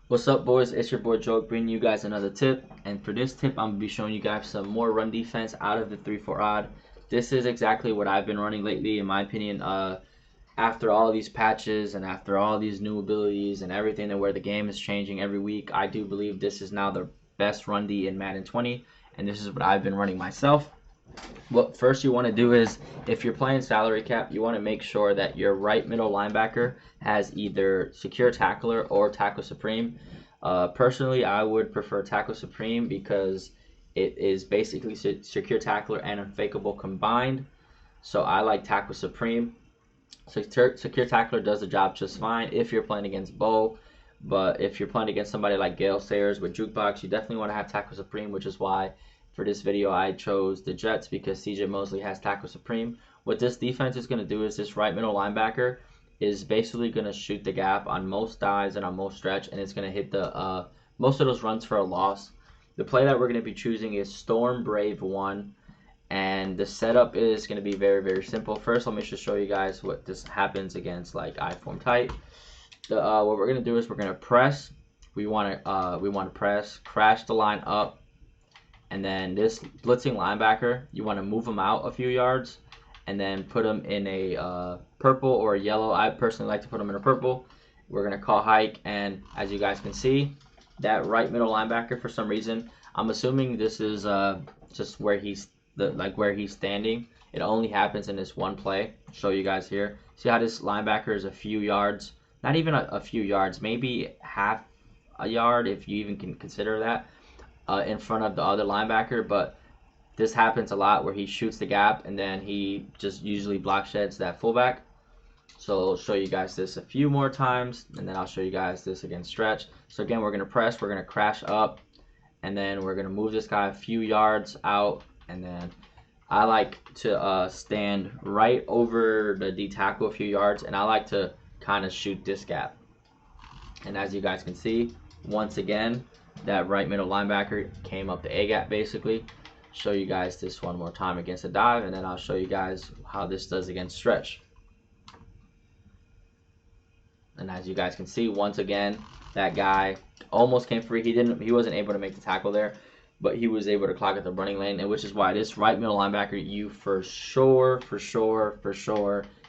What's up, boys? It's your boy Joe bringing you guys another tip. And for this tip, I'm going to be showing you guys some more run defense out of the 3-4 odd. This is exactly what I've been running lately, in my opinion. After all these patches and after all these new abilities and everything, and where the game is changing every week, I do believe this is now the best run D in Madden 20. And this is what I've been running myself. What first you want to do is, if you're playing salary cap, you want to make sure that your right middle linebacker has either secure tackler or tackle supreme. Personally, I would prefer tackle supreme because it is basically secure tackler and unfakeable combined. So I like tackle supreme. Secure tackler does the job just fine if you're playing against Bo. But if you're playing against somebody like Gale Sayers with Jukebox, you definitely want to have tackle supreme, which is why for this video I chose the Jets, because CJ Mosley has tackle supreme. What this defense is going to do is this right middle linebacker is basically going to shoot the gap on most dives and on most stretch, and it's going to hit the most of those runs for a loss. The play that we're going to be choosing is Storm Brave 1, and the setup is going to be very, very simple. First, let me just show you guys what this happens against like I form tight. What we're going to do is we're going to press. We want to press, crash the line up, and then this blitzing linebacker, you want to move him out a few yards and then put him in a purple or a yellow. I personally like to put him in a purple. We're going to call hike, and as you guys can see, that right middle linebacker, for some reason, I'm assuming this is just where he's where he's standing. It only happens in this one play. I'll show you guys here. See how this linebacker is a few yards, not even a few yards, maybe half a yard if you even can consider that, in front of the other linebacker. But this happens a lot where he shoots the gap and then he just usually block sheds that fullback. So I'll show you guys this a few more times, and then I'll show you guys this against stretch. So again, we're going to press, we're going to crash up, and then we're going to move this guy a few yards out, and then I like to stand right over the D tackle a few yards, and I like to kind of shoot this gap. And as you guys can see, once again, that right middle linebacker came up the A gap basically. Show you guys this one more time against a dive, and then I'll show you guys how this does against stretch. And as you guys can see, once again, that guy almost came free. He wasn't able to make the tackle there, but he was able to clock at the running lane, and which is why this right middle linebacker, you for sure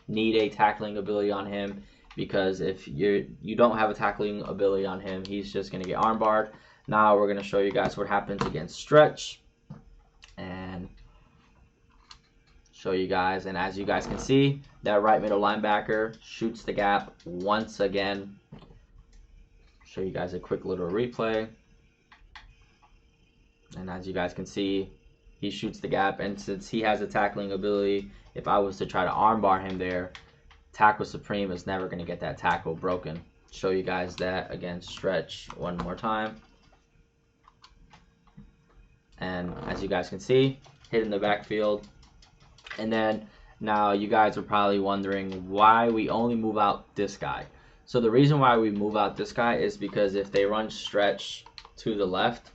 need a tackling ability on him, because if you don't have a tackling ability on him, he's just going to get armbarred. Now we're going to show you guys what happens against stretch, and show you guys. And as you guys can see, that right middle linebacker shoots the gap once again. Show you guys a quick little replay. And as you guys can see, he shoots the gap, and since he has a tackling ability, if I was to try to armbar him there, tackle supreme is never going to get that tackle broken. Show you guys that against stretch one more time. And as you guys can see, hit in the backfield. And then now you guys are probably wondering why we only move out this guy. So the reason why we move out this guy is because if they run stretch to the left,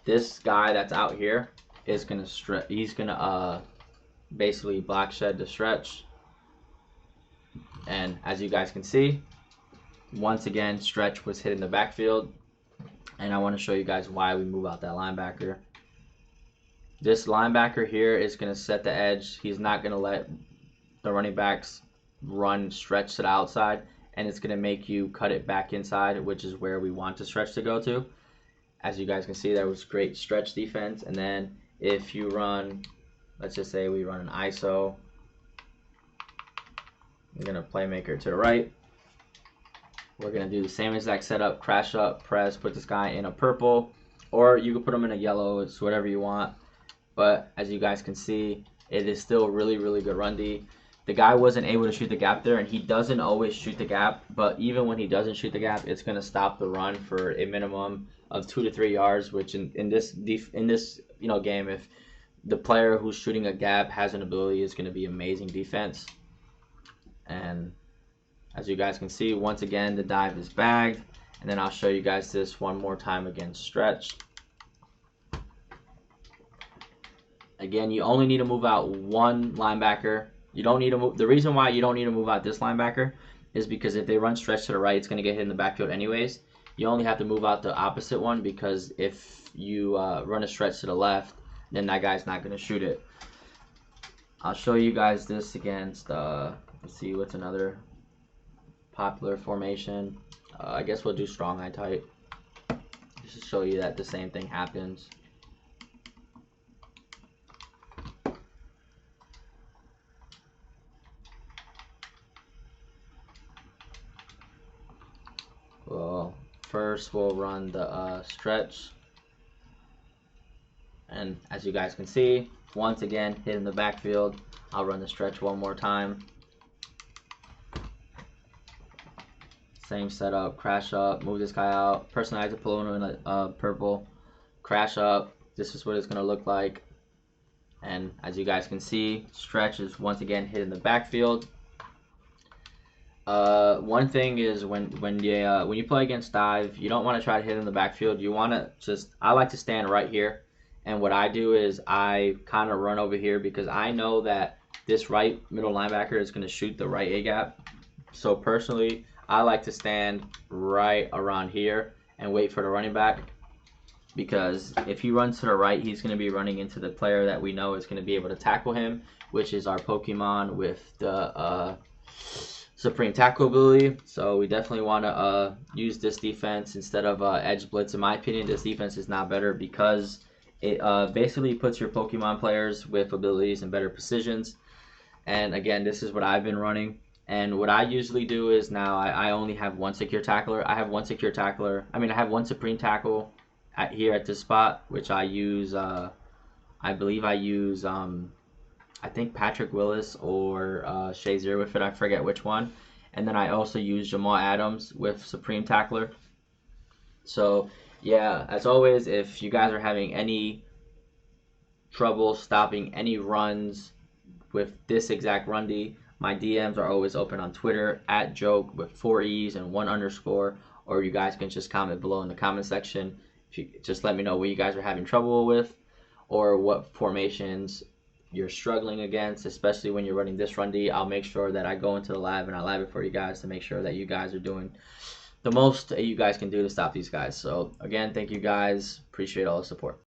this guy that's out here is gonna basically block shed the stretch. And as you guys can see, once again, stretch was hit in the backfield, and I want to show you guys why we move out that linebacker. This linebacker here is going to set the edge. He's not going to let the running backs run stretch to the outside, and it's going to make you cut it back inside, which is where we want the stretch to go to. As you guys can see, that was great stretch defense. And then if you run, let's just say we run an ISO, we're going to playmaker to the right. We're going to do the same exact setup, crash up, press, put this guy in a purple, or you can put him in a yellow. It's whatever you want. But as you guys can see, it is still really, really good run D. The guy wasn't able to shoot the gap there, and he doesn't always shoot the gap, but even when he doesn't shoot the gap, it's going to stop the run for a minimum of 2 to 3 yards, which in this game, if the player who's shooting a gap has an ability, is going to be amazing defense. And as you guys can see, once again, the dive is bagged, and then I'll show you guys this one more time against stretch. Again, you only need to move out one linebacker. You don't need to move. The reason why you don't need to move out this linebacker is because if they run stretch to the right, it's going to get hit in the backfield anyways. You only have to move out the opposite one, because if you run a stretch to the left, then that guy's not going to shoot it. I'll show you guys this against, let's see, what's another popular formation. I guess we'll do strong eye tight, just to show you that the same thing happens. Well, first we'll run the stretch, and as you guys can see, once again hitting the backfield. I'll run the stretch one more time. Same setup, crash up, move this guy out, personalize a Polona in purple, crash up. This is what it's gonna look like. And as you guys can see, stretch is once again hitting the backfield. One thing is when you play against dive, you don't want to try to hit in the backfield. You want to I like to stand right here, and what I do is I kind of run over here, because I know that this right middle linebacker is going to shoot the right A gap. So personally, I like to stand right around here and wait for the running back, because if he runs to the right, he's going to be running into the player that we know is going to be able to tackle him, which is our Pokemon with the Supreme Tackle ability. So we definitely want to use this defense instead of Edge Blitz. In my opinion, this defense is not better, because it basically puts your Pokemon players with abilities and better precisions. And again, this is what I've been running. And what I usually do is now I only have one secure tackler. I have one secure tackler. I have one Supreme Tackle here at this spot, which I use. I believe I use. I think Patrick Willis or Shazier with it. I forget which one. And then I also use Jamal Adams with Supreme Tackler. So yeah, as always, if you guys are having any trouble stopping any runs with this exact run D, my DMs are always open on Twitter at joke with 4 E's and 1 underscore, or you guys can just comment below in the comment section. If you just let me know what you guys are having trouble with, or what formations you're struggling against, especially when you're running this run D. I'll make sure that I go into the lab and I lab it for you guys to make sure that you guys are doing the most that you guys can do to stop these guys. So again, thank you guys. Appreciate all the support.